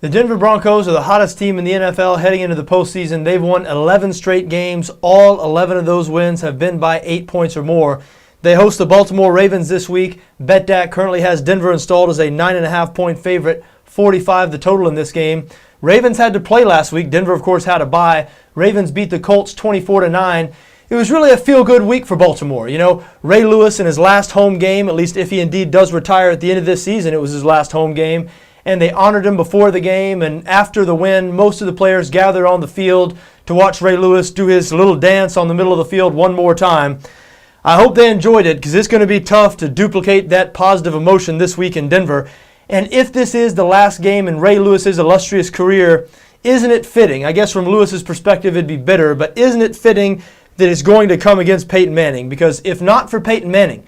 The Denver Broncos are the hottest team in the NFL heading into the postseason. They've won 11 straight games. All 11 of those wins have been by 8 points or more. They host the Baltimore Ravens this week. BETDAQ currently has Denver installed as a 9.5-point favorite, 45 the total in this game. Ravens had to play last week. Denver, of course, had a bye. Ravens beat the Colts 24-9. It was really a feel-good week for Baltimore. You know, Ray Lewis in his last home game, at least if he indeed does retire at the end of this season, it was his last home game. And they honored him before the game, and after the win, most of the players gathered on the field to watch Ray Lewis do his little dance on the middle of the field one more time. I hope they enjoyed it, because it's going to be tough to duplicate that positive emotion this week in Denver. And if this is the last game in Ray Lewis's illustrious career, isn't it fitting? I guess from Lewis's perspective it'd be bitter, but isn't it fitting that it's going to come against Peyton Manning? Because if not for Peyton Manning,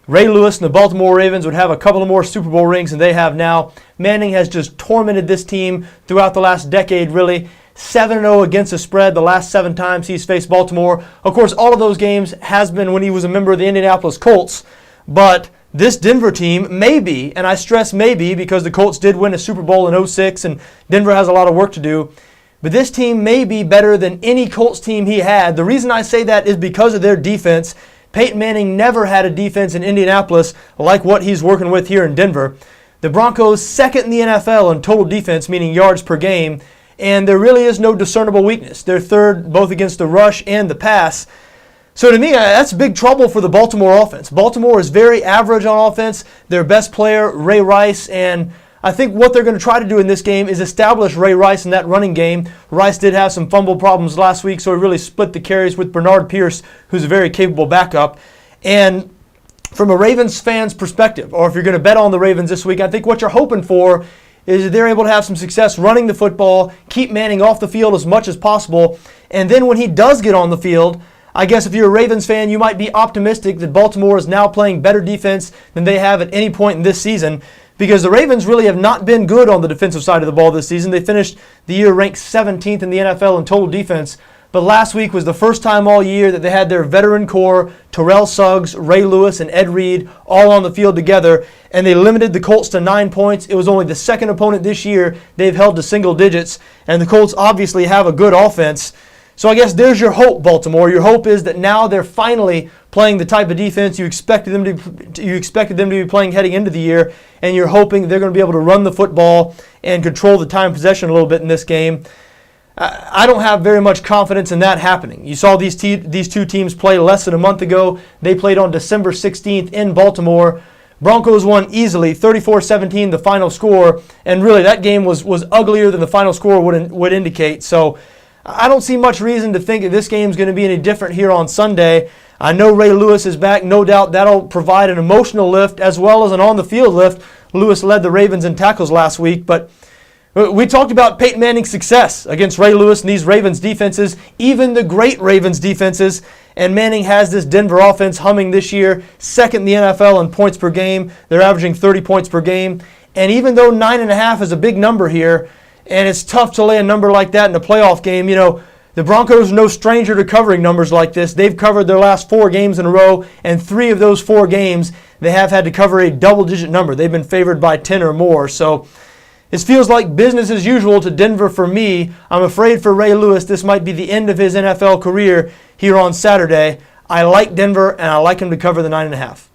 Ray Lewis and the Baltimore Ravens would have a couple of more Super Bowl rings than they have now. Manning has just tormented this team throughout the last decade, really. 7-0 against the spread the last 7 times he's faced Baltimore. Of course, all of those games has been when he was a member of the Indianapolis Colts. But this Denver team may be, and I stress maybe because the Colts did win a Super Bowl in 2006 and Denver has a lot of work to do. But this team may be better than any Colts team he had. The reason I say that is because of their defense. Peyton Manning never had a defense in Indianapolis like what he's working with here in Denver. The Broncos second in the NFL in total defense, meaning yards per game, and there really is no discernible weakness. They're third both against the rush and the pass. So to me, that's big trouble for the Baltimore offense. Baltimore is very average on offense. Their best player, Ray Rice, and I think what they're going to try to do in this game is establish Ray Rice in that running game. Rice did have some fumble problems last week, so he really split the carries with Bernard Pierce, who's a very capable backup. And from a Ravens fan's perspective, or if you're going to bet on the Ravens this week, I think what you're hoping for is that they're able to have some success running the football, keep Manning off the field as much as possible, and then when he does get on the field, I guess if you're a Ravens fan, you might be optimistic that Baltimore is now playing better defense than they have at any point in this season, because the Ravens really have not been good on the defensive side of the ball this season. They finished the year ranked 17th in the NFL in total defense, but last week was the first time all year that they had their veteran core, Terrell Suggs, Ray Lewis, and Ed Reed, all on the field together, and they limited the Colts to 9 points. It was only the second opponent this year they've held to single digits, and the Colts obviously have a good offense. So I guess there's your hope, Baltimore. Your hope is that now they're finally playing the type of defense you expected them to be playing heading into the year, and you're hoping they're going to be able to run the football and control the time possession a little bit in this game. I don't have very much confidence in that happening. You saw these two teams play less than a month ago. They played on December 16th in Baltimore. Broncos won easily, 34-17 the final score, and really that game was uglier than the final score would indicate. So I don't see much reason to think that this game is going to be any different here on Sunday. I know Ray Lewis is back. No doubt that'll provide an emotional lift as well as an on-the-field lift. Lewis led the Ravens in tackles last week, but we talked about Peyton Manning's success against Ray Lewis and these Ravens defenses, even the great Ravens defenses, and Manning has this Denver offense humming this year, second in the NFL in points per game. They're averaging 30 points per game, and even though 9.5 is a big number here, and it's tough to lay a number like that in a playoff game, you know, the Broncos are no stranger to covering numbers like this. They've covered their last 4 games in a row, and 3 of those 4 games they have had to cover a double-digit number. They've been favored by 10 or more. So it feels like business as usual to Denver for me. I'm afraid for Ray Lewis this might be the end of his NFL career here on Saturday. I like Denver, and I like him to cover the 9.5.